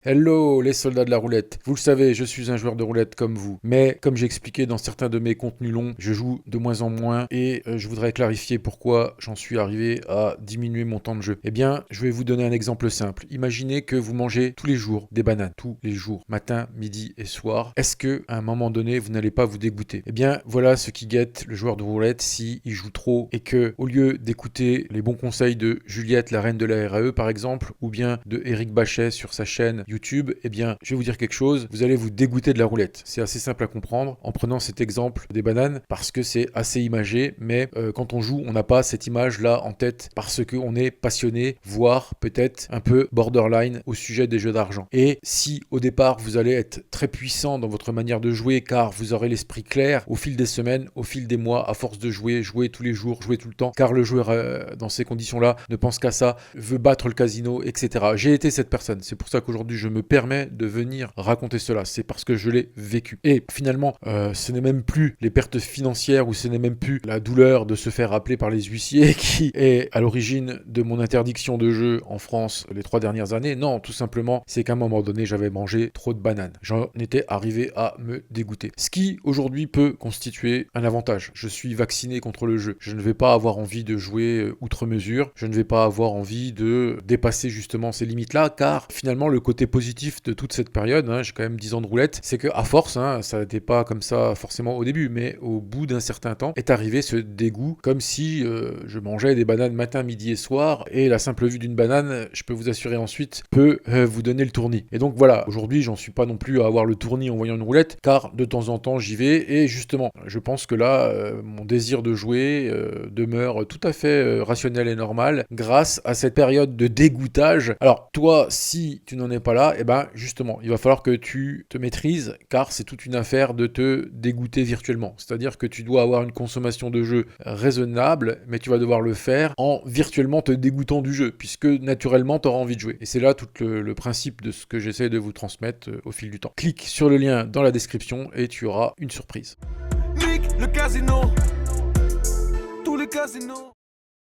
Hello les soldats de la roulette. Vous le savez, je suis un joueur de roulette comme vous. Mais comme j'ai expliqué dans certains de mes contenus longs, je joue de moins en moins et je voudrais clarifier pourquoi j'en suis arrivé à diminuer mon temps de jeu. Eh bien, je vais vous donner un exemple simple. Imaginez que vous mangez tous les jours des bananes, tous les jours, matin, midi et soir. Est-ce que à un moment donné, vous n'allez pas vous dégoûter? Eh bien, voilà ce qui guette le joueur de roulette si il joue trop et que au lieu d'écouter les bons conseils de Juliette, la reine de la RAE par exemple, ou bien de Eric Bachet sur sa chaîne YouTube, eh bien, je vais vous dire quelque chose, vous allez vous dégoûter de la roulette. C'est assez simple à comprendre en prenant cet exemple des bananes parce que c'est assez imagé, mais quand on joue, on n'a pas cette image-là en tête parce qu'on est passionné, voire peut-être un peu borderline au sujet des jeux d'argent. Et si au départ, vous allez être très puissant dans votre manière de jouer car vous aurez l'esprit clair au fil des semaines, au fil des mois, à force de jouer tous les jours, jouer tout le temps, car le joueur dans ces conditions-là ne pense qu'à ça, veut battre le casino, etc. J'ai été cette personne. C'est pour ça qu'aujourd'hui, je me permets de venir raconter cela. C'est parce que je l'ai vécu. Et finalement, ce n'est même plus les pertes financières ou ce n'est même plus la douleur de se faire appeler par les huissiers qui est à l'origine de mon interdiction de jeu en France les 3 dernières années. Non, tout simplement, c'est qu'à un moment donné, j'avais mangé trop de bananes. J'en étais arrivé à me dégoûter. Ce qui, aujourd'hui, peut constituer un avantage. Je suis vacciné contre le jeu. Je ne vais pas avoir envie de jouer outre mesure. Je ne vais pas avoir envie de dépasser justement ces limites-là, car finalement, le côté positif de toute cette période, j'ai quand même 10 ans de roulette, c'est que à force, ça n'était pas comme ça forcément au début, mais au bout d'un certain temps, est arrivé ce dégoût, comme si je mangeais des bananes matin, midi et soir, et la simple vue d'une banane, je peux vous assurer ensuite, peut vous donner le tournis. Et donc voilà, aujourd'hui, j'en suis pas non plus à avoir le tournis en voyant une roulette, car de temps en temps, j'y vais, et justement, je pense que là, mon désir de jouer demeure tout à fait rationnel et normal, grâce à cette période de dégoûtage. Alors, toi, si tu n'en es pas là, eh ben justement, il va falloir que tu te maîtrises, car c'est toute une affaire de te dégoûter virtuellement. C'est-à-dire que tu dois avoir une consommation de jeu raisonnable, mais tu vas devoir le faire en virtuellement te dégoûtant du jeu, puisque naturellement, tu auras envie de jouer. Et c'est là tout le principe de ce que j'essaie de vous transmettre au fil du temps. Clique sur le lien dans la description et tu auras une surprise. Nique le casino, tous les casinos.